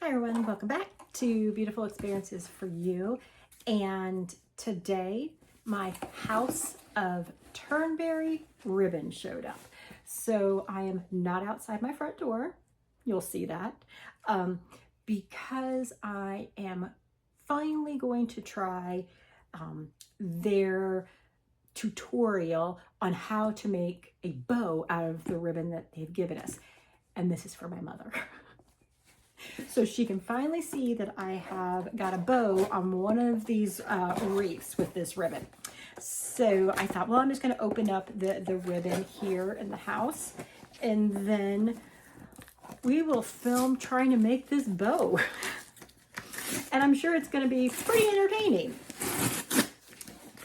Hi everyone, welcome back to Beautiful Experiences for You. And today my House of Turnberry ribbon showed up. So I am not outside my front door, you'll see that, because I am finally going to try their tutorial on how to make a bow out of the ribbon that they've given us. And this is for my mother. So she can finally see that I have got a bow on one of these wreaths with this ribbon. So I thought, well, I'm just going to open up the ribbon here in the house, and then we will film trying to make this bow. And I'm sure it's going to be pretty entertaining. All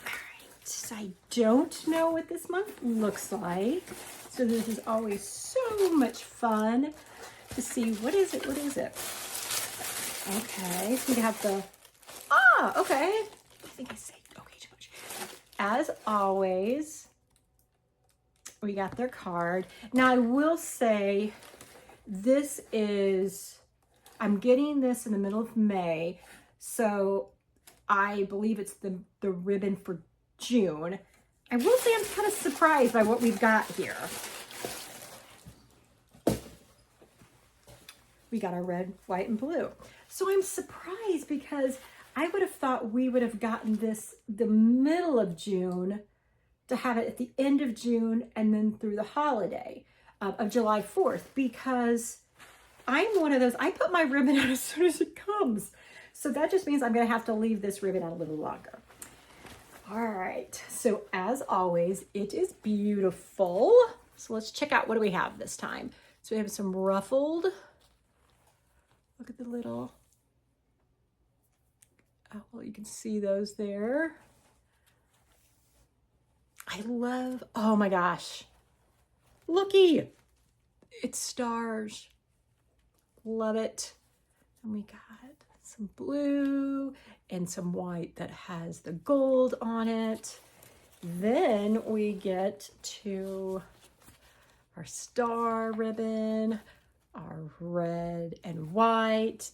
right, I don't know what this month looks like. So this is always so much fun to see what is it. Okay, so we have the okay, I think I say okay too much. As always, we got their card. Now I will say this is, I'm getting this in the middle of May, so I believe it's the ribbon for June. I will say I'm kind of surprised by what we've got here. We got our red, white, and blue. So I'm surprised because I would have thought we would have gotten this the middle of June to have it at the end of June and then through the holiday of July 4th, because I'm one of those, I put my ribbon out as soon as it comes. So that just means I'm gonna have to leave this ribbon out a little longer. All right, so as always, it is beautiful. So let's check out, what do we have this time? So we have some ruffled, look at the little, oh, well, you can see those there. I love, oh my gosh, looky, it's stars. Love it. And we got some blue and some white that has the gold on it. Then we get to our star ribbon, our red and white,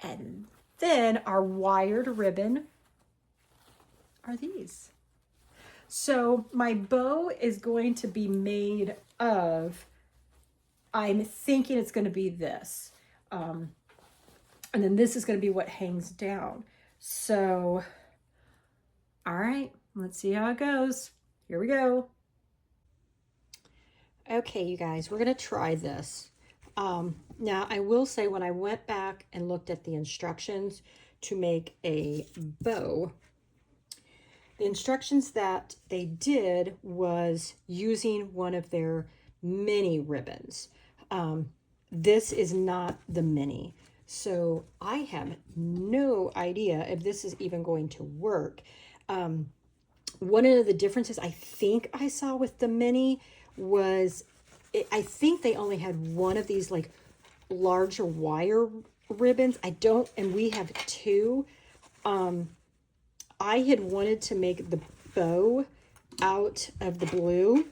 and then our wired ribbon are these. So my bow is going to be made of, I'm thinking it's going to be this. And then this is going to be what hangs down. So, all right, let's see how it goes. Here we go. Okay, you guys, we're going to try this. Now, I will say when I went back and looked at the instructions to make a bow, the instructions that they did was using one of their mini ribbons. This is not the mini, so I have no idea if this is even going to work. One of the differences I think I saw with the mini was I think they only had one of these like larger wire ribbons. And we have two. I had wanted to make the bow out of the blue,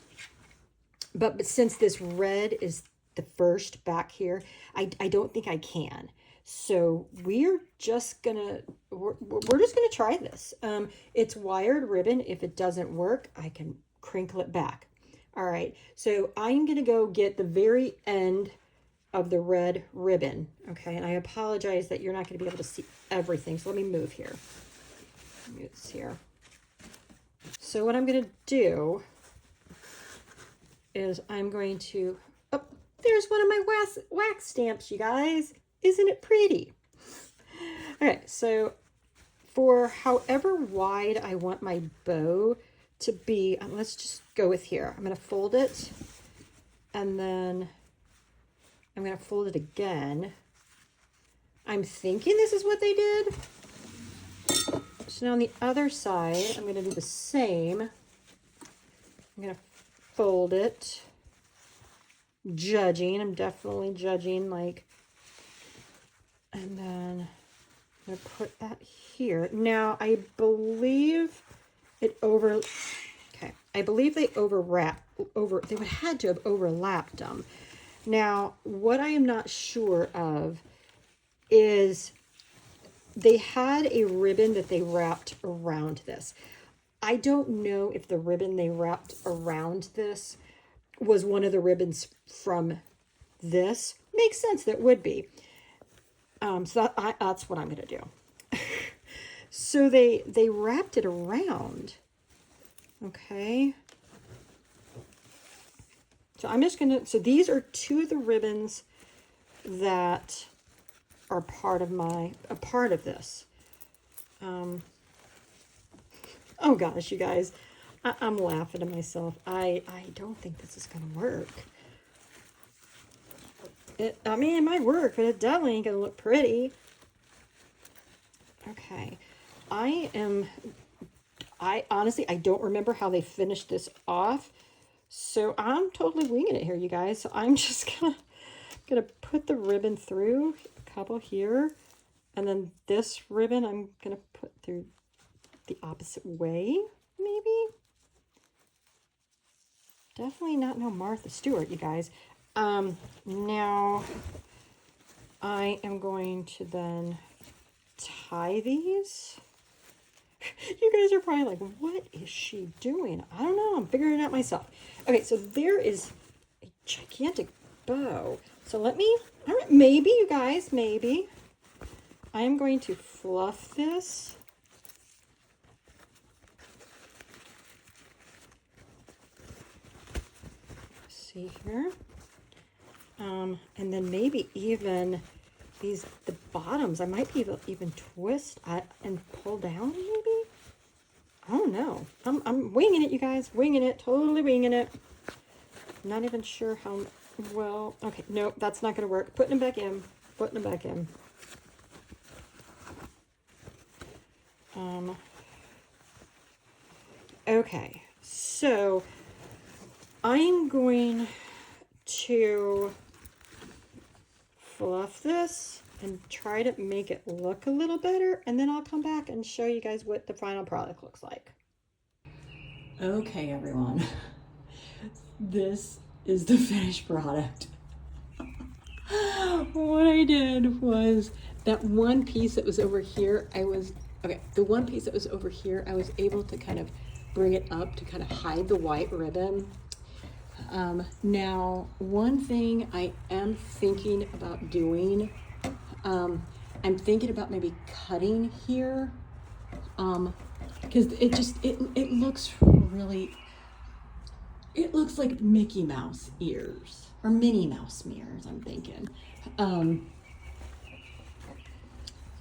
but since this red is the first back here, I don't think I can. So we're just gonna try this. It's wired ribbon. If it doesn't work, I can crinkle it back. All right, so I'm gonna go get the very end of the red ribbon, okay? And I apologize that you're not gonna be able to see everything, so let me move here. Move this here. So what I'm gonna do is I'm going to, oh, there's one of my wax stamps, you guys. Isn't it pretty? Okay, so for however wide I want my bow to be, let's just go with here. I'm going to fold it, and then I'm going to fold it again. I'm thinking this is what they did. So now on the other side, I'm going to do the same. I'm going to fold it. I'm definitely judging, like, and then I'm going to put that here. Now, I believe they would had to have overlapped them. Now, what I am not sure of is they had a ribbon that they wrapped around this. I don't know if the ribbon they wrapped around this was one of the ribbons from this. Makes sense, that would be. So that's what I'm going to do. So they wrapped it around. Okay. So I'm just going to, so these are two of the ribbons that are part of this. Oh gosh, you guys, I'm laughing to myself. I don't think this is going to work. I mean, it might work, but it definitely ain't going to look pretty. Okay. I honestly, I don't remember how they finished this off. So I'm totally winging it here, you guys. So I'm just gonna put the ribbon through a couple here. And then this ribbon I'm gonna put through the opposite way, maybe. Definitely not no Martha Stewart, you guys. Now I am going to then tie these. You guys are probably like, what is she doing? I don't know. I'm figuring it out myself. Okay, so there is a gigantic bow. So let me, maybe you guys, maybe. I am going to fluff this. See here. And then maybe even the bottoms, I might be able to even twist and pull down maybe. I don't know. I'm winging it, you guys. Winging it. Totally winging it. Not even sure how well. Okay, nope, that's not going to work. Putting them back in. Putting them back in. Okay, so I'm going to fluff this and try to make it look a little better, and then I'll come back and show you guys what the final product looks like. Okay, everyone, this is the finished product. What I did was that one piece that was over here, the one piece that was over here, I was able to kind of bring it up to kind of hide the white ribbon. Now, one thing I am thinking about doing, I'm thinking about maybe cutting here, because it looks really, it looks like Mickey Mouse ears or Minnie Mouse ears, I'm thinking.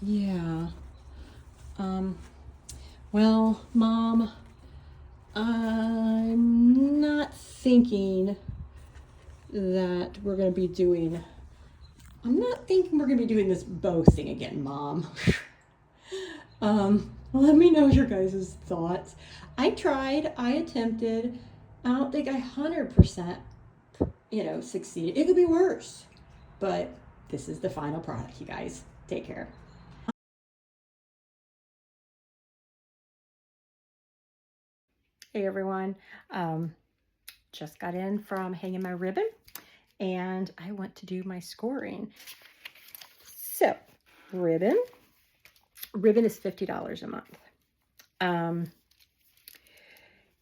Yeah. Well, Mom, I'm not thinking that we're going to be doing, this bow thing again, Mom. Let me know your guys' thoughts. I tried, I attempted. I don't think I 100%, succeeded. It could be worse, but this is the final product, you guys. Take care. Hey everyone, just got in from hanging my ribbon and I want to do my scoring. So ribbon is $50 a month.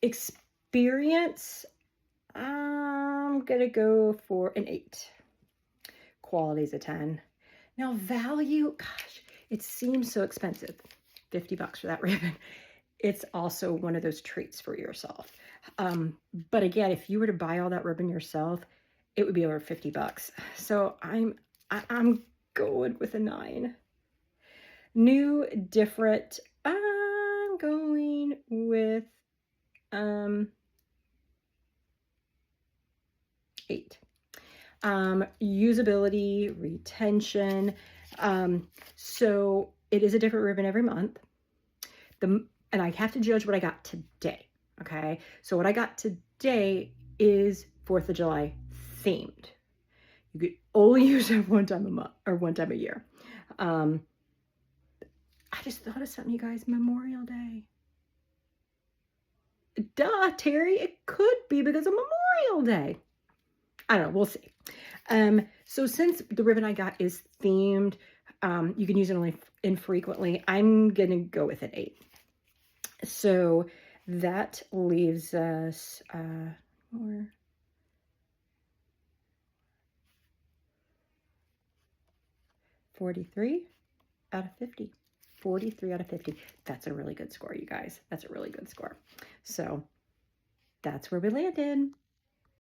Experience, I'm gonna go for an 8. Quality's a 10. Now value, gosh, it seems so expensive, $50 for that ribbon. It's also one of those treats for yourself. But again, if you were to buy all that ribbon yourself, it would be over $50. So I'm going with a 9. New, different, I'm going with 8. Usability, retention. So it is a different ribbon every month. And I have to judge what I got today, okay? So what I got today is 4th of July themed. You could only use it one time a month or one time a year. I just thought of something, you guys, Memorial Day. Duh, Terry, it could be because of Memorial Day. I don't know, we'll see. So since the ribbon I got is themed, You can use it only infrequently. I'm going to go with an 8. So that leaves us 43 out of 50. 43 out of 50. That's a really good score, you guys. That's a really good score. So that's where we landed.